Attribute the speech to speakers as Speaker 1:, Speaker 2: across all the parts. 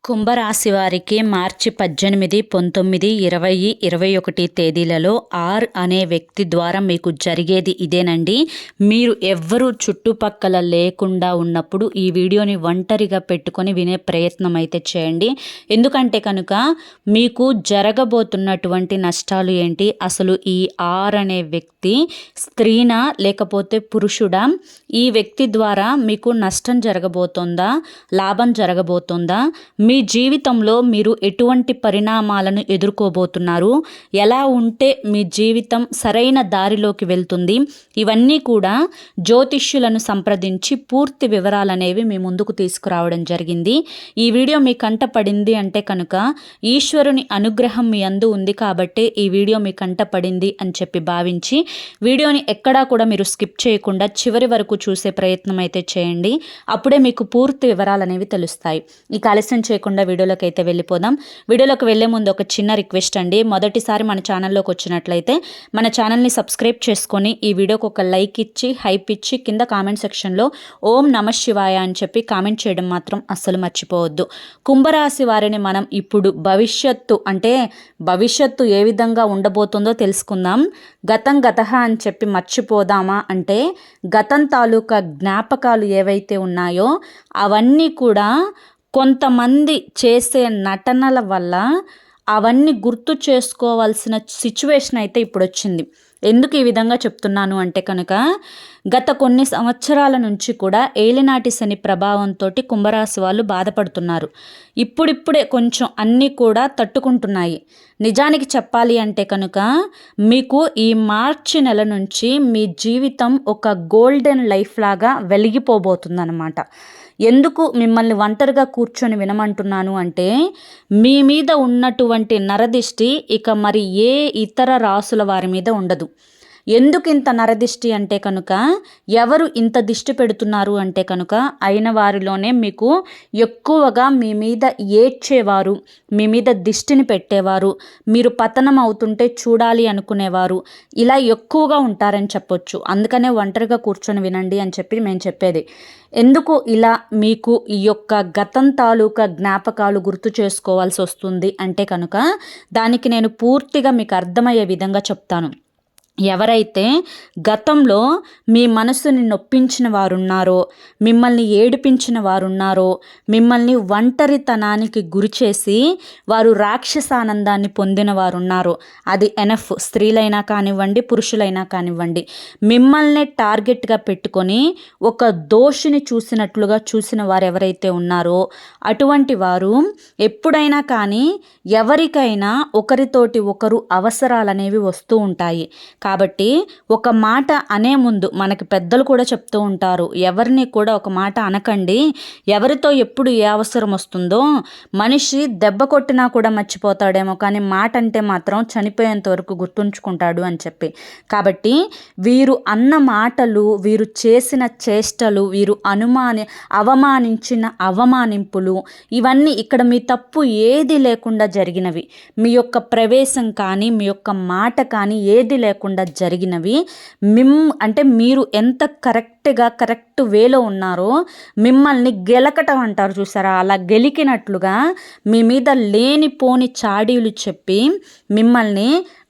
Speaker 1: కుంభరాశి వారికి మార్చి 18, 19, 20, 21 తేదీలలో ఆర్ అనే వ్యక్తి ద్వారా మీకు జరిగేది ఇదేనండి. మీరు ఎవ్వరూ చుట్టుపక్కల లేకుండా ఉన్నప్పుడు ఈ వీడియోని ఒంటరిగా పెట్టుకొని వినే ప్రయత్నం అయితే చేయండి. ఎందుకంటే కనుక మీకు జరగబోతున్నటువంటి నష్టాలు ఏంటి, అసలు ఈ ఆర్ అనే వ్యక్తి స్త్రీనా లేకపోతే పురుషుడా, ఈ వ్యక్తి ద్వారా మీకు నష్టం జరగబోతుందా, లాభం జరగబోతుందా, మీ జీవితంలో మీరు ఎటువంటి పరిణామాలను ఎదుర్కోబోతున్నారు, ఎలా ఉంటే మీ జీవితం సరైన దారిలోకి వెళ్తుంది, ఇవన్నీ కూడా జ్యోతిష్యులను సంప్రదించి పూర్తి వివరాలు అనేవి మీ ముందుకు తీసుకురావడం జరిగింది. ఈ వీడియో మీ కంట పడింది అంటే కనుక ఈశ్వరుని అనుగ్రహం మీ అందు ఉంది కాబట్టి ఈ వీడియో మీ కంట పడింది అని చెప్పి భావించి వీడియోని ఎక్కడా కూడా మీరు స్కిప్ చేయకుండా చివరి వరకు చూసే ప్రయత్నం అయితే చేయండి. అప్పుడే మీకు పూర్తి వివరాలు అనేవి తెలుస్తాయి. ఇక ఆలస్యం చేయకుండా వీడియోలోకి అయితే వెళ్ళిపోదాం. వీడియోలోకి వెళ్ళే ముందు ఒక చిన్న రిక్వెస్ట్ అండి. మొదటిసారి మన ఛానల్లోకి వచ్చినట్లయితే మన ఛానల్ని సబ్స్క్రైబ్ చేసుకొని ఈ వీడియోకి ఒక లైక్ ఇచ్చి హైప్ ఇచ్చి కింద కామెంట్ సెక్షన్లో ఓం నమః శివాయ అని చెప్పి కామెంట్ చేయడం మాత్రం అస్సలు మర్చిపోవద్దు. కుంభరాశి వారిని మనం ఇప్పుడు భవిష్యత్తు ఏ విధంగా ఉండబోతుందో తెలుసుకుందాం. గతం గతః అని చెప్పి మర్చిపోదామా అంటే గతం తాలూకా జ్ఞాపకాలు ఏవైతే ఉన్నాయో అవన్నీ కూడా కొంతమంది చేసే నటనల వల్ల అవన్నీ గుర్తు చేసుకోవాల్సిన సిచ్యువేషన్ అయితే ఇప్పుడు వచ్చింది. ఎందుకు ఈ విధంగా చెప్తున్నాను అంటే కనుక గత కొన్ని సంవత్సరాల నుంచి కూడా ఏలినాటి శని ప్రభావంతో కుంభరాశి వాళ్ళు బాధపడుతున్నారు. ఇప్పుడిప్పుడే కొంచెం అన్నీ కూడా తట్టుకుంటున్నాయి. నిజానికి చెప్పాలి అంటే కనుక మీకు ఈ మార్చి నెల నుంచి మీ జీవితం ఒక గోల్డెన్ లైఫ్ లాగా వెలిగిపోబోతుందన్నమాట. ఎందుకు మిమ్మల్ని ఒంటరిగా కూర్చొని వినమంటున్నాను అంటే మీ మీద ఉన్నటువంటి నరదిష్టి ఇక మరి ఏ ఇతర రాసుల వారి మీద ఉండదు. ఎందుకు ఇంత నరదిష్టి అంటే కనుక ఎవరు ఇంత దిష్టి పెడుతున్నారు అంటే కనుక అయిన వారిలోనే మీకు ఎక్కువగా మీ మీద ఏడ్చేవారు, మీ మీద దిష్టిని పెట్టేవారు, మీరు పతనం అవుతుంటే చూడాలి అనుకునేవారు ఇలా ఎక్కువగా ఉంటారని చెప్పొచ్చు. అందుకనే ఒంటరిగా కూర్చొని వినండి అని చెప్పి మేము చెప్పేది. ఎందుకు ఇలా మీకు ఈ యొక్క గతం తాలూకా జ్ఞాపకాలు గుర్తు చేసుకోవాల్సి వస్తుంది అంటే కనుక దానికి నేను పూర్తిగా మీకు అర్థమయ్యే విధంగా చెప్తాను. ఎవరైతే గతంలో మీ మనసుని నొప్పించిన వారున్నారో, మిమ్మల్ని ఏడిపించిన వారున్నారో, మిమ్మల్ని ఒంటరితనానికి గురిచేసి వారు రాక్షసానందాన్ని పొందిన వారున్నారో, అది ఎనఫ్ స్త్రీలైనా కానివ్వండి పురుషులైనా కానివ్వండి, మిమ్మల్ని టార్గెట్గా పెట్టుకొని ఒక దోషిని చూసినట్లుగా చూసిన వారు ఎవరైతే ఉన్నారో అటువంటి వారు ఎప్పుడైనా కానీ ఎవరికైనా ఒకరితోటి ఒకరు అవసరాలనేవి వస్తూ ఉంటాయి. కాబట్టి ఒక మాట అనే ముందు మనకి పెద్దలు కూడా చెప్తూ ఉంటారు, ఎవరిని కూడా ఒక మాట అనకండి, ఎవరితో ఎప్పుడు ఏ అవసరం వస్తుందో మనిషి దెబ్బ కొట్టినా కూడా మర్చిపోతాడేమో కానీ మాట అంటే మాత్రం చనిపోయేంత వరకు గుర్తుంచుకుంటాడు అని చెప్పి. కాబట్టి వీరు అన్న మాటలు, వీరు చేసిన చేష్టలు, వీరు అవమానించిన అవమానింపులు ఇవన్నీ ఇక్కడ మీ తప్పు ఏది లేకుండా జరిగినవి. మీ యొక్క ప్రవేశం కానీ మీ యొక్క మాట కానీ ఏది లేకుండా జరిగినవి. అంటే మీరు ఎంత కరెక్ట్ వేలో ఉన్నారో మిమ్మల్ని గెలకటం అంటారు చూసారా, అలా గెలికినట్లుగా మీ మీద లేనిపోని చాడీలు చెప్పి మిమ్మల్ని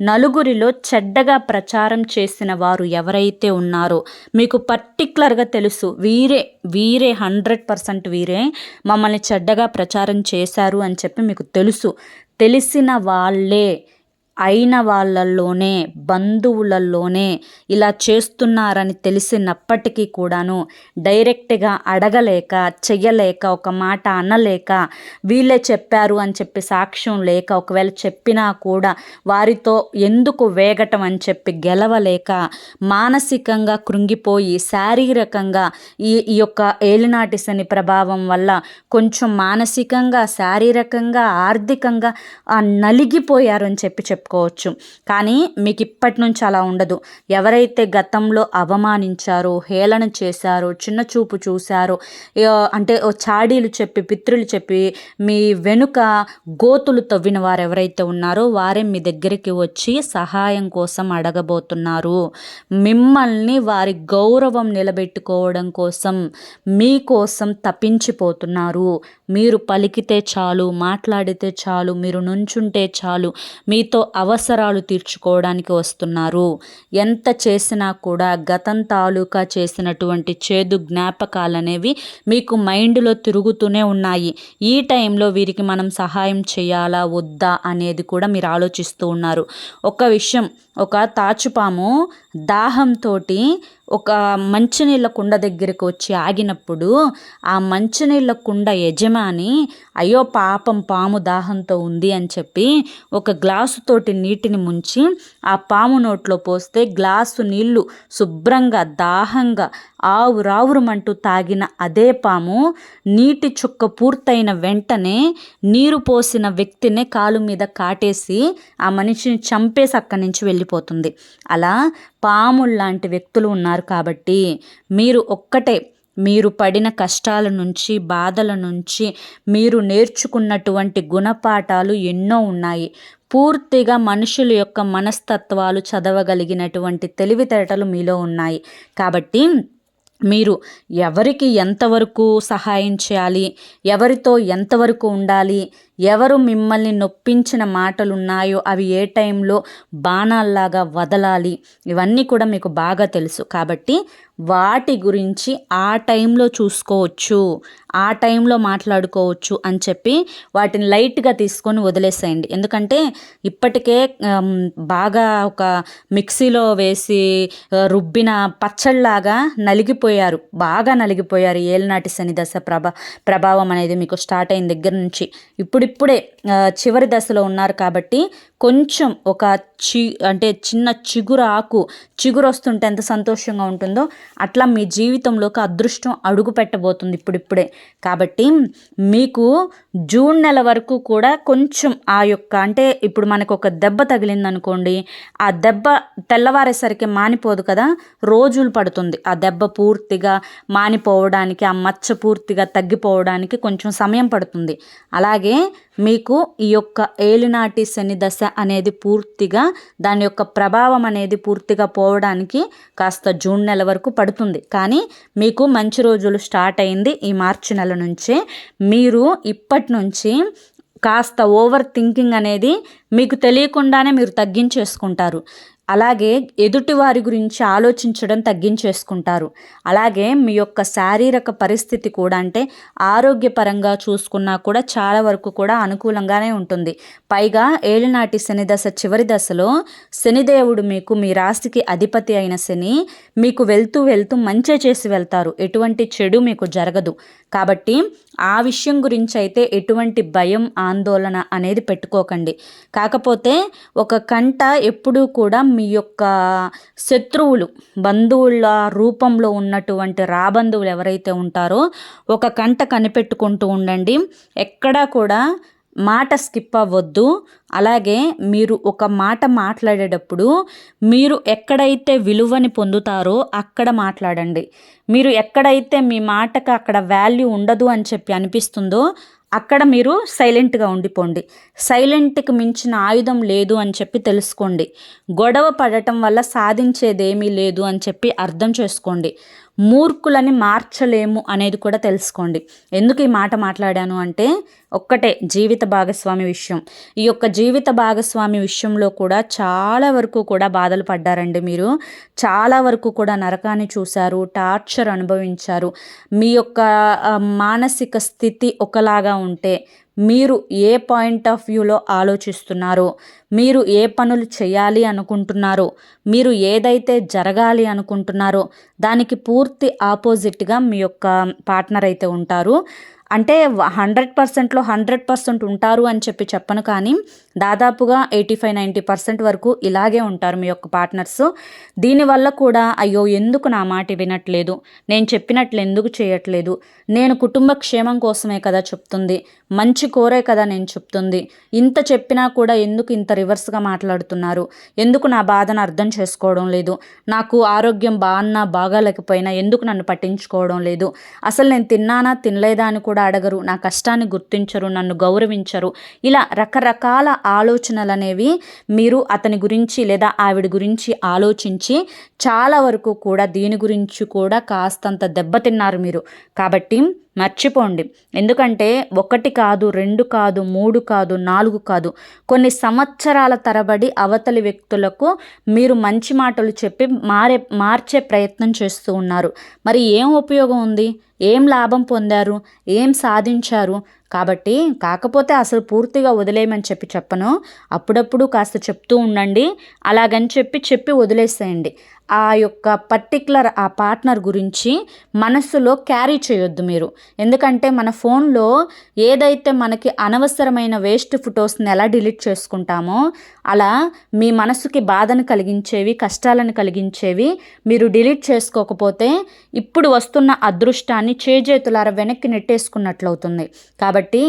Speaker 1: నలుగురిలో చెడ్డగా ప్రచారం చేసిన వారు ఎవరైతే ఉన్నారో మీకు పర్టికులర్గా తెలుసు, వీరే 100% వీరే మమ్మల్ని చెడ్డగా ప్రచారం చేశారు అని చెప్పి మీకు తెలుసు. తెలిసిన వాళ్ళే అయిన వాళ్ళల్లోనే బంధువులలోనే ఇలా చేస్తున్నారని తెలిసినప్పటికీ కూడాను డైరెక్ట్గా అడగలేక చెయ్యలేక ఒక మాట అనలేక వీళ్ళే చెప్పారు అని చెప్పి సాక్ష్యం లేక ఒకవేళ చెప్పినా కూడా వారితో ఎందుకు వేగటం అని చెప్పి గెలవలేక మానసికంగా కృంగిపోయి శారీరకంగా ఈ యొక్క ఏలినాటి శని ప్రభావం వల్ల కొంచెం మానసికంగా శారీరకంగా ఆర్థికంగా నలిగిపోయారు అని చెప్పి చెప్పుకోవచ్చు. కానీ మీకు ఇప్పటి నుంచి అలా ఉండదు. ఎవరైతే గతంలో అవమానించారో, హేళన చేశారో, చిన్న చూపు చూశారో, అంటే చాడీలు చెప్పి పిత్రులు చెప్పి మీ వెనుక గోతులు తవ్విన వారు ఎవరైతే ఉన్నారో వారే మీ దగ్గరికి వచ్చి సహాయం కోసం అడగబోతున్నారు. మిమ్మల్ని వారి గౌరవం నిలబెట్టుకోవడం కోసం మీకోసం తప్పించిపోతున్నారు. మీరు పలికితే చాలు, మాట్లాడితే చాలు, మీరు నుంచుంటే చాలు, మీతో అవసరాలు తీర్చుకోవడానికి వస్తున్నారు. ఎంత చేసినా కూడా గతం తాలూకా చేసినటువంటి చేదు జ్ఞాపకాలనేవి మీకు మైండ్లో తిరుగుతూనే ఉన్నాయి. ఈ టైంలో వీరికి మనం సహాయం చేయాలా వద్దా అనేది కూడా మీరు ఆలోచిస్తూ ఉన్నారు. ఒక విషయం, ఒక తాచుపాము దాహంతో ఒక మంచినీళ్ళ కుండ దగ్గరికి వచ్చి ఆగినప్పుడు ఆ మంచినీళ్ళ కుండ యజమాని అయ్యో పాపం పాము దాహంతో ఉంది అని చెప్పి ఒక గ్లాసుతోటి నీటిని ముంచి ఆ పాము నోట్లో పోస్తే గ్లాసు నీళ్లు శుభ్రంగా దాహంగా ఆవురావురమంటూ తాగిన అదే పాము నీటి చుక్క పూర్తయిన వెంటనే నీరు పోసిన వ్యక్తినే కాలు మీద కాటేసి ఆ మనిషిని చంపేసి అక్కడి నుంచి వెళ్ళిపోతుంది. అలా పాముల్లాంటి వ్యక్తులు ఉన్నారు. కాబట్టి మీరు పడిన కష్టాల నుంచి, బాధల నుంచి మీరు నేర్చుకున్నటువంటి గుణపాఠాలు ఎన్నో ఉన్నాయి. పూర్తిగా మనుషుల యొక్క మనస్తత్వాలు చదవగలిగినటువంటి తెలివితేటలు మీలో ఉన్నాయి. కాబట్టి మీరు ఎవరికి ఎంతవరకు సహాయం చేయాలి, ఎవరితో ఎంతవరకు ఉండాలి, ఎవరు మిమ్మల్ని నొప్పించిన మాటలు ఉన్నాయో అవి ఏ టైంలో బాణాల్లాగా వదలాలి, ఇవన్నీ కూడా మీకు బాగా తెలుసు. కాబట్టి వాటి గురించి ఆ టైంలో చూసుకోవచ్చు, ఆ టైంలో మాట్లాడుకోవచ్చు అని చెప్పి వాటిని లైట్గా తీసుకొని వదిలేసేయండి. ఎందుకంటే ఇప్పటికే బాగా ఒక మిక్సీలో వేసి రుబ్బిన పచ్చళ్ళలాగా నలిగిపోయారు, బాగా నలిగిపోయారు. ఏలినాటి శని దశ ప్రభావం అనేది మీకు స్టార్ట్ అయిన దగ్గర నుంచి ఇప్పుడిప్పుడే చివరి దశలో ఉన్నారు. కాబట్టి కొంచెం ఒక అంటే చిన్న చిగురు వస్తుంటే ఎంత సంతోషంగా ఉంటుందో అట్లా మీ జీవితంలోకి అదృష్టం అడుగు పెట్టబోతుంది ఇప్పుడిప్పుడే. కాబట్టి మీకు జూన్ నెల వరకు కూడా కొంచెం ఆ యొక్క అంటే ఇప్పుడు మనకు ఒక దెబ్బ తగిలింది అనుకోండి, ఆ దెబ్బ తెల్లవారేసరికి మానిపోదు కదా, రోజులు పడుతుంది ఆ దెబ్బ పూర్తిగా మానిపోవడానికి, ఆ మచ్చ పూర్తిగా తగ్గిపోవడానికి కొంచెం సమయం పడుతుంది. అలాగే మీకు ఈ యొక్క ఏలినాటి శని దశ అనేది పూర్తిగా దాని యొక్క ప్రభావం అనేది పూర్తిగా పోవడానికి కాస్త జూన్ నెల వరకు పడుతుంది. కానీ మీకు మంచి రోజులు స్టార్ట్ అయింది ఈ మార్చి నెల నుంచే. మీరు ఇప్పటి నుంచి కాస్త ఓవర్ థింకింగ్ అనేది మీకు తెలియకుండానే మీరు తగ్గించేసుకుంటారు. అలాగే ఎదుటివారి గురించి ఆలోచించడం తగ్గించేసుకుంటారు. అలాగే మీ యొక్క శారీరక పరిస్థితి కూడా అంటే ఆరోగ్యపరంగా చూసుకున్నా కూడా చాలా వరకు కూడా అనుకూలంగానే ఉంటుంది. పైగా ఏలినాటి శని దశ చివరి దశలో శనిదేవుడు మీకు మీ రాశికి అధిపతి అయిన శని మీకు వెళ్తూ వెళ్తూ మంచి చేసి వెళ్తారు, ఎటువంటి చెడు మీకు జరగదు. కాబట్టి ఆ విషయం గురించి అయితే ఎటువంటి భయం ఆందోళన అనేది పెట్టుకోకండి. కాకపోతే ఒక కంట ఎప్పుడూ కూడా మీ యొక్క శత్రువులు, బంధువుల రూపంలో ఉన్నటువంటి రాబంధువులు ఎవరైతే ఉంటారో ఒక కంట కనిపెట్టుకుంటూ ఉండండి. ఎక్కడా కూడా మాట స్కిప్ అవ్వద్దు. అలాగే మీరు ఒక మాట మాట్లాడేటప్పుడు మీరు ఎక్కడైతే విలువని పొందుతారో అక్కడ మాట్లాడండి. మీరు ఎక్కడైతే మీ మాటకు అక్కడ వాల్యూ ఉండదు అని చెప్పి అనిపిస్తుందో అక్కడ మీరు సైలెంట్గా ఉండిపోండి. సైలెంట్కి మించిన ఆయుధం లేదు అని చెప్పి తెలుసుకోండి. గొడవ పడటం వల్ల సాధించేదేమీ లేదు అని చెప్పి అర్థం చేసుకోండి. మూర్ఖులని మార్చలేము అనేది కూడా తెలుసుకోండి. ఎందుకు ఈ మాట మాట్లాడాను అంటే ఒక్కటే, జీవిత భాగస్వామి విషయం. ఈ యొక్క జీవిత భాగస్వామి విషయంలో కూడా చాలా వరకు కూడా బాధలు పడ్డారండి. మీరు చాలా వరకు కూడా నరకాన్ని చూశారు, టార్చర్ అనుభవించారు. మీ యొక్క మానసిక స్థితి ఒకలాగా ఉంటే మీరు ఏ పాయింట్ ఆఫ్ వ్యూలో ఆలోచిస్తున్నారో, మీరు ఏ పనులు చేయాలి అనుకుంటున్నారో, మీరు ఏదైతే జరగాలి అనుకుంటున్నారో దానికి పూర్తి ఆపోజిట్గా మీ యొక్క పార్ట్నర్ అయితే ఉంటారు. అంటే 100%లో 100% ఉంటారు అని చెప్పి చెప్పను, కానీ దాదాపుగా 85-90% వరకు ఇలాగే ఉంటారు మీ యొక్క పార్ట్నర్స్. దీనివల్ల కూడా అయ్యో ఎందుకు నా మాట వినట్లేదు, నేను చెప్పినట్లు ఎందుకు చేయట్లేదు, నేను కుటుంబ క్షేమం కోసమే కదా చెప్తుంది, మంచి కోరే కదా నేను చెప్తుంది, ఇంత చెప్పినా కూడా ఎందుకు ఇంత రివర్స్గా మాట్లాడుతున్నారు, ఎందుకు నా బాధను అర్థం చేసుకోవడం లేదు, నాకు ఆరోగ్యం బాగున్నా బాగాలేకపోయినా ఎందుకు నన్ను పట్టించుకోవడం లేదు, అసలు నేను తిన్నానా తినలేదా అని కూడా అడగరు, నా కష్టాన్ని గుర్తించరు, నన్ను గౌరవించరు. ఇలా రకరకాల ఆలోచనలు అనేవి మీరు అతని గురించి లేదా ఆవిడ గురించి ఆలోచించి చాలా వరకు కూడా దీని గురించి కూడా కాస్తంత దెబ్బతిన్నారు మీరు. కాబట్టి మర్చిపోండి. ఎందుకంటే 1 కాదు, 2 కాదు, 3 కాదు, 4 కాదు, కొన్ని సంవత్సరాల తరబడి అవతలి వ్యక్తులకు మీరు మంచి మాటలు చెప్పి మార్చే ప్రయత్నం చేస్తూ ఉన్నారు. మరి ఏం ఉపయోగం ఉంది? ఏం లాభం పొందారు? ఏం సాధించారు? కాబట్టి కాకపోతే అసలు పూర్తిగా వదిలేయమని చెప్పను. అప్పుడప్పుడు కాస్త చెప్తూ ఉండండి. అలాగని చెప్పి వదిలేసేయండి. ఆ యొక్క పర్టిక్యులర్ ఆ పార్ట్నర్ గురించి మనసులో క్యారీ చేయొద్దు మీరు. ఎందుకంటే మన ఫోన్లో ఏదైతే మనకి అనవసరమైన వేస్ట్ ఫొటోస్ని ఎలా డిలీట్ చేసుకుంటామో అలా మీ మనసుకి బాధను కలిగించేవి, కష్టాలను కలిగించేవి మీరు డిలీట్ చేసుకోకపోతే ఇప్పుడు వస్తున్న అదృష్టాన్ని చేజేతులారా వెనక్కి నెట్టేసుకున్నట్లవుతుంది. కాబట్టి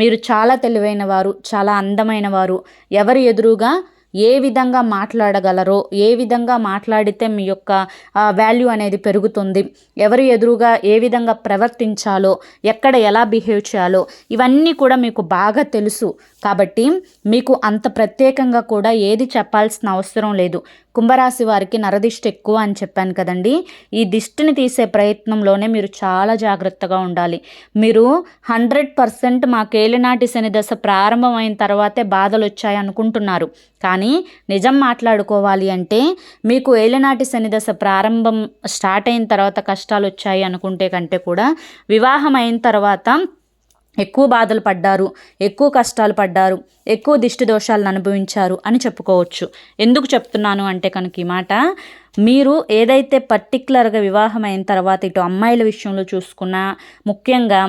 Speaker 1: మీరు చాలా తెలివైన వారు, చాలా అందమైన వారు. ఎవరి ఎదురుగా ఏ విధంగా మాట్లాడగలరో, ఏ విధంగా మాట్లాడితే మీ యొక్క వాల్యూ అనేది పెరుగుతుంది, ఎవరి ఎదురుగా ఏ విధంగా ప్రవర్తించాలో, ఎక్కడ ఎలా బిహేవ్ చేయాలో ఇవన్నీ కూడా మీకు బాగా తెలుసు. కాబట్టి మీకు అంత ప్రత్యేకంగా కూడా ఏది చెప్పాల్సిన అవసరం లేదు. కుంభరాశి వారికి నరదిష్టి ఎక్కువ అని చెప్పాను కదండి. ఈ దిష్టిని తీసే ప్రయత్నంలోనే మీరు చాలా జాగ్రత్తగా ఉండాలి. మీరు 100% మాకు ఏలినాటి శని దశ ప్రారంభమైన తర్వాతే బాధలు వచ్చాయి అనుకుంటున్నారు. కానీ నిజం మాట్లాడుకోవాలి అంటే మీకు ఏలినాటి శని దశ ప్రారంభం స్టార్ట్ అయిన తర్వాత కష్టాలు వచ్చాయి అనుకుంటే కంటే కూడా వివాహం అయిన తర్వాత ఎక్కువ బాధలు పడ్డారు, ఎక్కువ కష్టాలు పడ్డారు, ఎక్కువ దిష్టి దోషాలను అనుభవించారు అని చెప్పుకోవచ్చు. ఎందుకు చెప్తున్నాను అంటే కనుక ఈ మాట, మీరు ఏదైతే పర్టికులర్గా వివాహం అయిన తర్వాత ఇటు అమ్మాయిల విషయంలో చూసుకున్నా ముఖ్యంగా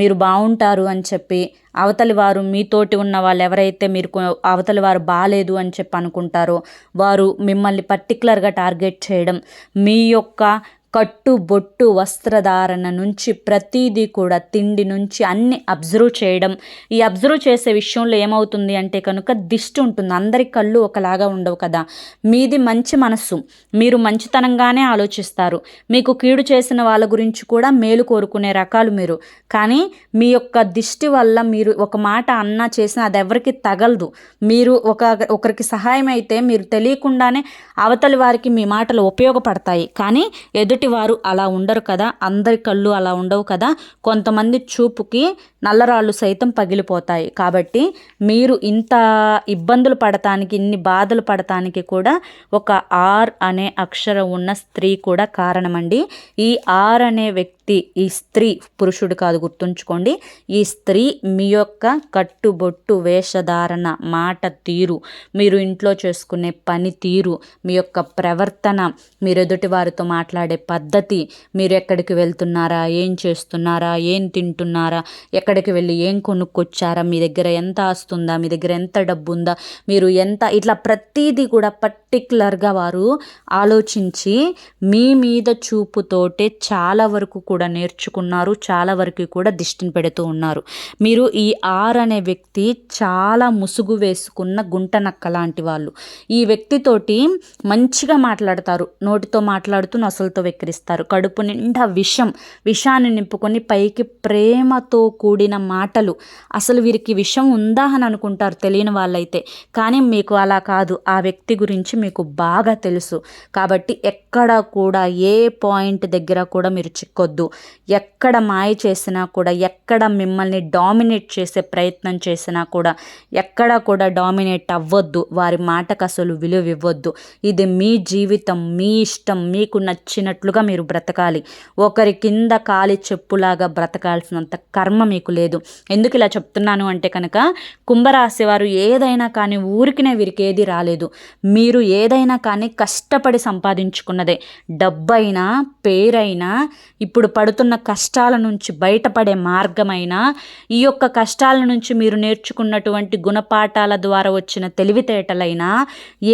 Speaker 1: మీరు బాగుంటారు అని చెప్పి అవతలి వారు మీతోటి ఉన్న వాళ్ళు ఎవరైతే మీరు అవతలి వారు బాగాలేదు అని చెప్పి అనుకుంటారో వారు మిమ్మల్ని పర్టికులర్గా టార్గెట్ చేయడం, మీ యొక్క కట్టు బొట్టు వస్త్రధారణ నుంచి ప్రతిదీ కూడా తిండి నుంచి అన్ని అబ్జర్వ్ చేయడం. ఈ అబ్జర్వ్ చేసే విషయంలో ఏమవుతుంది అంటే కనుక దిష్టి ఉంటుంది. అందరి కళ్ళు ఒకలాగా ఉండవు కదా. మీది మంచి మనస్సు, మీరు మంచితనంగానే ఆలోచిస్తారు. మీకు కీడు చేసిన వాళ్ళ గురించి కూడా మేలు కోరుకునే రకాలు మీరు. కానీ మీ యొక్క దిష్టి వల్ల మీరు ఒక మాట అన్నా చేసినా అది ఎవరికి తగలదు. మీరు ఒకరికి సహాయం అయితే మీరు తెలియకుండానే అవతలి వారికి మీ మాటలు ఉపయోగపడతాయి. కానీ ఎదుటి వారు అలా ఉండరు కదా. అందరి కళ్ళు అలా ఉండవు కదా. కొంతమంది చూపుకి నల్లరాళ్ళు సైతం పగిలిపోతాయి. కాబట్టి మీరు ఇంత ఇబ్బందులు పడటానికి, ఇన్ని బాధలు పడటానికి కూడా ఒక ఆర్ అనే అక్షరం ఉన్న స్త్రీ కూడా కారణమండి. ఈ ఆర్ అనే వ్యక్తి, ఈ స్త్రీ, పురుషుడు కాదు, గుర్తుంచుకోండి. ఈ స్త్రీ మీ యొక్క కట్టుబొట్టు, వేషధారణ, మాట తీరు, మీరు ఇంట్లో చేసుకునే పని తీరు, మీ యొక్క ప్రవర్తన, మీరు ఎదుటి వారితో మాట్లాడే పద్ధతి, మీరు ఎక్కడికి వెళ్తున్నారా, ఏం చేస్తున్నారా, ఏం తింటున్నారా, ఎక్కడికి వెళ్ళి ఏం కొనుక్కొచ్చారా, మీ దగ్గర ఎంత ఆస్తుందా, మీ దగ్గర ఎంత డబ్బు ఉందా, మీరు ఎంత, ఇట్లా ప్రతిదీ కూడా పర్టికులర్గా వారు ఆలోచించి మీ మీద చూపుతోటే చాలా వరకు కూడా నేర్చుకున్నారు. చాలా వరకు కూడా దిష్టిని పెడుతూ ఉన్నారు. మీరు ఈ ఆర్ అనే వ్యక్తి చాలా ముసుగు వేసుకున్న గుంట నక్క లాంటి వాళ్ళు. ఈ వ్యక్తితోటి మంచిగా మాట్లాడతారు, నోటితో మాట్లాడుతూ నొసలతో వెక్కిరిస్తారు. కడుపు నిండా విషాన్ని నింపుకొని పైకి ప్రేమతో కూడిన మాటలు. అసలు వీరికి విషం ఉందా అని అనుకుంటారు తెలియని వాళ్ళైతే. కానీ మీకు అలా కాదు. ఆ వ్యక్తి గురించి మీకు బాగా తెలుసు. కాబట్టి ఎక్కడ కూడా ఏ పాయింట్ దగ్గర కూడా మీరు చిక్కొద్దు. ఎక్కడ మాయ చేసినా కూడా, ఎక్కడ మిమ్మల్ని డామినేట్ చేసే ప్రయత్నం చేసినా కూడా ఎక్కడ కూడా డామినేట్ అవ్వద్దు. వారి మాటకు అసలు విలువ ఇవ్వద్దు. ఇది మీ జీవితం, మీ ఇష్టం, మీకు నచ్చినట్లుగా మీరు బ్రతకాలి. ఒకరి కింద కాలి చెప్పులాగా బ్రతకాల్సినంత కర్మ మీకు లేదు. ఎందుకు ఇలా చెప్తున్నాను అంటే కనుక కుంభరాశి వారు ఏదైనా కానీ ఊరికినే వీరికి ఏది రాలేదు. మీరు ఏదైనా కానీ కష్టపడి సంపాదించుకున్నదే. డబ్బైనా, పేరైనా, ఇప్పుడు పడుతున్న కష్టాల నుంచి బయటపడే మార్గమైనా, ఈ యొక్క కష్టాల నుంచి మీరు నేర్చుకున్నటువంటి గుణపాఠాల ద్వారా వచ్చిన తెలివితేటలైనా,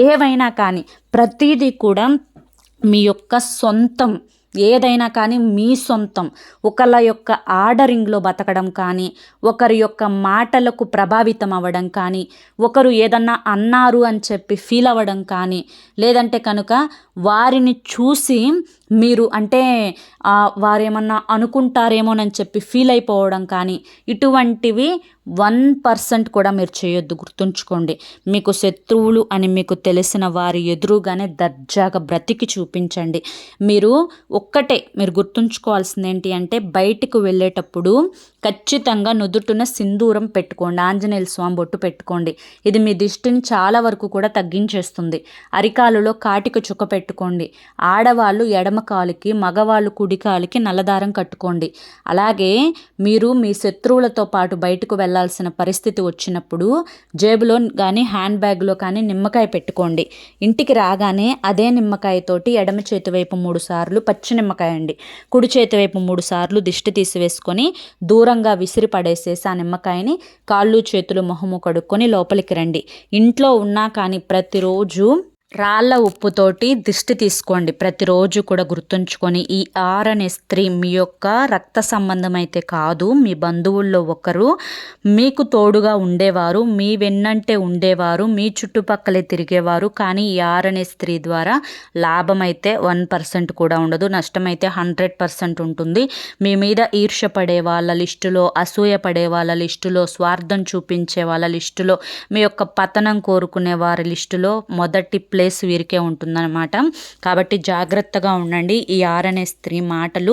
Speaker 1: ఏవైనా కానీ ప్రతిదీ కూడా మీ యొక్క సొంతం. ఏదైనా కానీ మీ సొంతం. ఒకళ్ళ యొక్క ఆర్డరింగ్లో బతకడం కానీ, ఒకరి యొక్క మాటలకు ప్రభావితం అవ్వడం కానీ, ఒకరు ఏదన్నా అన్నారు అని చెప్పి ఫీల్ అవ్వడం కానీ, లేదంటే కనుక వారిని చూసి మీరు అంటే వారేమన్నా అనుకుంటారేమోనని చెప్పి ఫీల్ అయిపోవడం కానీ, ఇటువంటివి 1% కూడా మీరు చేయొద్దు, గుర్తుంచుకోండి. మీకు శత్రువులు అని మీకు తెలిసిన వారి ఎదురుగానే దర్జాగా బ్రతికి చూపించండి. మీరు మీరు గుర్తుంచుకోవాల్సింది ఏంటి అంటే, బయటికి వెళ్ళేటప్పుడు ఖచ్చితంగా నుదుటున సింధూరం పెట్టుకోండి, ఆంజనేయుల స్వామి బొట్టు పెట్టుకోండి. ఇది మీ దిష్టిని చాలా వరకు కూడా తగ్గించేస్తుంది. అరికాలులో కాటిక చుక్క పెట్టుకోండి. ఆడవాళ్ళు ఎడమ కాలుకి, మగవాళ్ళు కుడి కాలుకి నల్లదారం కట్టుకోండి. అలాగే మీరు మీ శత్రువులతో పాటు బయటకు వెళ్లాల్సిన పరిస్థితి వచ్చినప్పుడు జేబులో కానీ హ్యాండ్ బ్యాగ్లో కానీ నిమ్మకాయ పెట్టుకోండి. ఇంటికి రాగానే అదే నిమ్మకాయతోటి ఎడమ చేతి వైపు 3 సార్లు పచ్చి నిమ్మకాయ అండి, కుడి చేతి వైపు 3 సార్లు దిష్టి తీసివేసుకొని దూరంగా విసిరి పడేసేసి ఆ నిమ్మకాయని కాళ్ళు చేతులు మొహము కడుక్కొని లోపలికి రండి. ఇంట్లో ఉన్నా కానీ ప్రతిరోజు రాళ్ళ ఉప్పుతోటి దిష్టి తీసుకోండి ప్రతిరోజు కూడా. గుర్తుంచుకొని, ఈ అనే స్త్రీ మీ యొక్క రక్త సంబంధం అయితే కాదు, మీ బంధువుల్లో ఒకరు, మీకు తోడుగా ఉండేవారు, మీ వెన్నంటే ఉండేవారు, మీ చుట్టుపక్కలే తిరిగేవారు. కానీ ఈ అనే స్త్రీ ద్వారా లాభం అయితే 1% కూడా ఉండదు, నష్టమైతే 100% ఉంటుంది. మీ మీద ఈర్ష్య పడే వాళ్ళ లిస్టులో, అసూయ పడే వాళ్ళ లిస్టులో, స్వార్థం చూపించే వాళ్ళ లిస్టులో, మీ యొక్క పతనం కోరుకునే వారి లిస్టులో మొదటి ప్లేస్ వీరికే ఉంటుందన్నమాట. కాబట్టి జాగ్రత్తగా ఉండండి. ఈ అనే స్త్రీ మాటలు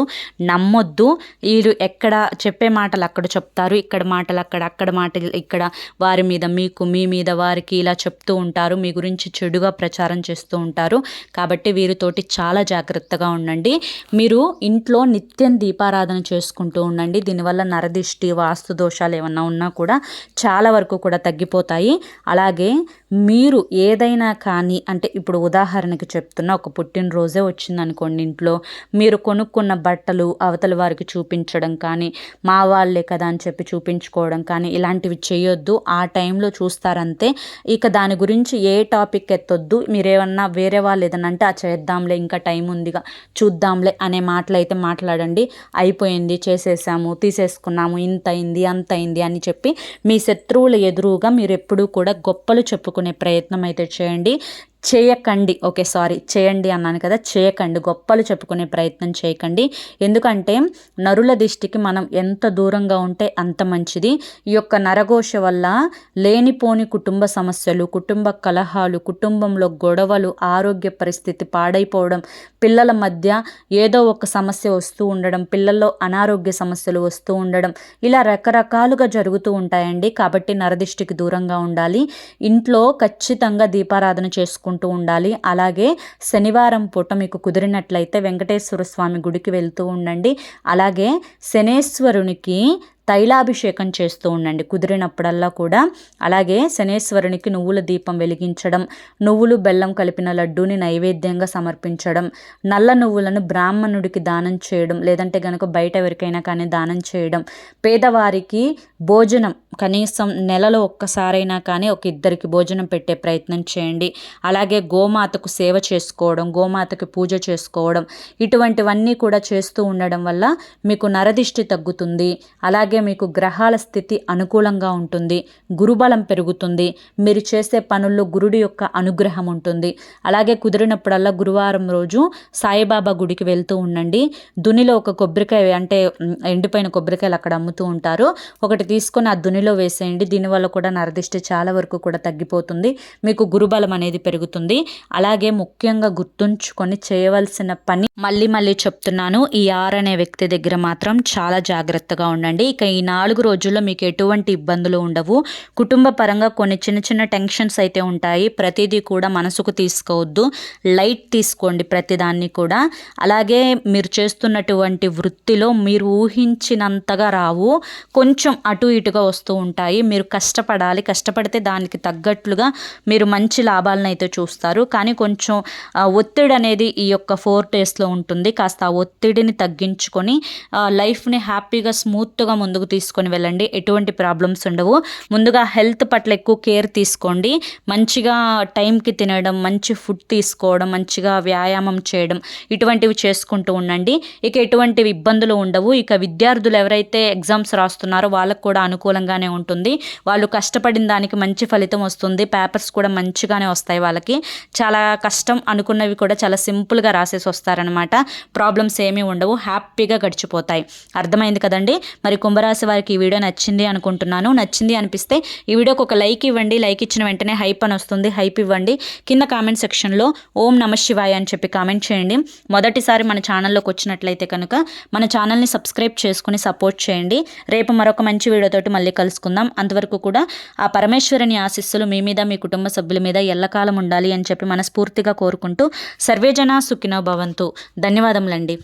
Speaker 1: నమ్మొద్దు. వీరు ఎక్కడ చెప్పే మాటలు అక్కడ చెప్తారు, ఇక్కడ మాటలు అక్కడ మాటలు ఇక్కడ, వారి మీద మీకు, మీ మీద వారికి ఇలా చెప్తూ ఉంటారు, మీ గురించి చెడుగా ప్రచారం చేస్తూ ఉంటారు. కాబట్టి వీరితోటి చాలా జాగ్రత్తగా ఉండండి. మీరు ఇంట్లో నిత్యం దీపారాధన చేసుకుంటూ ఉండండి. దీనివల్ల నరదిష్టి, వాస్తు దోషాలు ఏమన్నా ఉన్నా కూడా చాలా వరకు కూడా తగ్గిపోతాయి. అలాగే మీరు ఏదైనా కానీ, అంటే ఇప్పుడు ఉదాహరణకి చెప్తున్నా, ఒక పుట్టినరోజే వచ్చిందనుకోండి, ఇంట్లో మీరు కొనుక్కున్న బట్టలు అవతల వారికి చూపించడం కానీ, మా వాళ్ళే కదా అని చెప్పి చూపించుకోవడం కానీ ఇలాంటివి చేయొద్దు. ఆ టైంలో చూస్తారంతే. ఇక దాని గురించి ఏ టాపిక్ ఎత్తొద్దు. మీరేమన్నా వేరే వాళ్ళు ఏదన్నా అంటే చేద్దాంలే, ఇంకా టైం ఉందిగా, చూద్దాంలే అనే మాటలు అయితే మాట్లాడండి. అయిపోయింది, చేసేసాము, తీసేసుకున్నాము, ఇంత అయింది అంత అయింది అని చెప్పి మీ శత్రువుల ఎదురుగా మీరు ఎప్పుడూ కూడా గొప్పలు చెప్పుకునే ప్రయత్నం అయితే చేయండి. చేయండి అన్నాను కదా, చేయకండి. గొప్పలు చెప్పుకునే ప్రయత్నం చేయకండి. ఎందుకంటే నరుల దిష్టికి మనం ఎంత దూరంగా ఉంటే అంత మంచిది. ఈ యొక్క నరఘోష వల్ల లేనిపోని కుటుంబ సమస్యలు, కుటుంబ కలహాలు, కుటుంబంలో గొడవలు, ఆరోగ్య పరిస్థితి పాడైపోవడం, పిల్లల మధ్య ఏదో ఒక సమస్య వస్తూ ఉండడం, పిల్లల్లో అనారోగ్య సమస్యలు వస్తూ ఉండడం, ఇలా రకరకాలుగా జరుగుతూ ఉంటాయండి. కాబట్టి నరదిష్టికి దూరంగా ఉండాలి. ఇంట్లో ఖచ్చితంగా దీపారాధన చేసుకుంటూ ఉండాలి. అలాగే శనివారం పూట మీకు కుదిరినట్లయితే వెంకటేశ్వర స్వామి గుడికి వెళ్తూ ఉండండి. అలాగే శనేశ్వరునికి తైలాభిషేకం చేస్తూ ఉండండి కుదిరినప్పుడల్లా కూడా. అలాగే శనేశ్వరునికి నువ్వుల దీపం వెలిగించడం, నువ్వులు బెల్లం కలిపిన లడ్డూని నైవేద్యంగా సమర్పించడం, నల్ల నువ్వులను బ్రాహ్మణుడికి దానం చేయడం, లేదంటే కనుక బయట ఎవరికైనా కానీ దానం చేయడం, పేదవారికి భోజనం కనీసం నెలలో ఒక్కసారైనా కానీ ఒక 2కి భోజనం పెట్టే ప్రయత్నం చేయండి. అలాగే గోమాతకు సేవ చేసుకోవడం, గోమాతకి పూజ చేసుకోవడం, ఇటువంటివన్నీ కూడా చేస్తూ ఉండడం వల్ల మీకు నరదిష్టి తగ్గుతుంది. అలాగే మీకు గ్రహాల స్థితి అనుకూలంగా ఉంటుంది, గురుబలం పెరుగుతుంది, మీరు చేసే పనుల్లో గురుడి యొక్క అనుగ్రహం ఉంటుంది. అలాగే కుదిరినప్పుడల్లా గురువారం రోజు సాయిబాబా గుడికి వెళ్తూ ఉండండి. దునిలో ఒక కొబ్బరికాయ, అంటే ఎండిపోయిన కొబ్బరికాయలు అక్కడ అమ్ముతూ ఉంటారు, ఒకటి తీసుకొని ఆ దునిలో వేసేయండి. దీనివల్ల కూడా నరదిష్టి చాలా వరకు కూడా తగ్గిపోతుంది, మీకు గురుబలం అనేది పెరుగుతుంది. అలాగే ముఖ్యంగా గుర్తుంచుకొని చేయవలసిన పని మళ్ళీ చెప్తున్నాను, ఈ అనే వ్యక్తి దగ్గర మాత్రం చాలా జాగ్రత్తగా ఉండండి. ఇక ఈ 4 రోజుల్లో మీకు ఎటువంటి ఇబ్బందులు ఉండవు. కుటుంబ పరంగా కొన్ని చిన్న టెన్షన్స్ అయితే ఉంటాయి. ప్రతిదీ కూడా మనసుకు తీసుకోవద్దు, లైట్ తీసుకోండి ప్రతిదాన్ని కూడా. అలాగే మీరు చేస్తున్నటువంటి వృత్తిలో మీరు ఊహించినంతగా రావు, కొంచెం అటు ఇటుగా వస్తూ ఉంటాయి. మీరు కష్టపడాలి, కష్టపడితే దానికి తగ్గట్లుగా మీరు మంచి లాభాలను అయితే చూస్తారు. కానీ కొంచెం ఒత్తిడి అనేది ఈ యొక్క 4 డేస్లో ఉంటుంది. కాస్త ఆ ఒత్తిడిని తగ్గించుకొని లైఫ్ని హ్యాపీగా స్మూత్గా ముందుకు తీసుకొని వెళ్ళండి. ఎటువంటి ప్రాబ్లమ్స్ ఉండవు. ముందుగా హెల్త్ పట్ల ఎక్కువ కేర్ తీసుకోండి. మంచిగా టైంకి తినడం, మంచి ఫుడ్ తీసుకోవడం, మంచిగా వ్యాయామం చేయడం, ఇటువంటివి చేసుకుంటూ ఉండండి. ఇక ఎటువంటి ఇబ్బందులు ఉండవు. ఇక విద్యార్థులు ఎవరైతే ఎగ్జామ్స్ రాస్తున్నారో వాళ్ళకు కూడా అనుకూలంగానే ఉంటుంది. వాళ్ళు కష్టపడిన దానికి మంచి ఫలితం వస్తుంది. పేపర్స్ కూడా మంచిగానే వస్తాయి. వాళ్ళకి చాలా కష్టం అనుకున్నవి కూడా చాలా సింపుల్గా రాసేసి వస్తారనమాట. ప్రాబ్లమ్స్ ఏమీ ఉండవు, హ్యాపీగా గడిచిపోతాయి. అర్థమైంది కదండి. మరి కుంభరాశి వారికి ఈ వీడియో నచ్చింది అనుకుంటున్నాను. నచ్చింది అనిపిస్తే ఈ వీడియోకి ఒక లైక్ ఇవ్వండి. లైక్ ఇచ్చిన వెంటనే హైప్ అని వస్తుంది, హైప్ ఇవ్వండి. కింద కామెంట్ సెక్షన్లో ఓం నమః శివాయ అని చెప్పి కామెంట్ చేయండి. మొదటిసారి మన ఛానల్లోకి వచ్చినట్లయితే కనుక మన ఛానల్ని సబ్స్క్రైబ్ చేసుకుని సపోర్ట్ చేయండి. రేపు మరొక మంచి వీడియోతోటి మళ్ళీ కలుసుకుందాం. అంతవరకు కూడా ఆ పరమేశ్వరుని ఆశీస్సులు మీ మీద, మీ కుటుంబ సభ్యుల మీద ఎల్లకాలం ఉండాలి అని చెప్పి మనస్ఫూర్తిగా కోరుకుంటూ సర్వేజన సుఖినో భవంతు. ధన్యవాదములండి.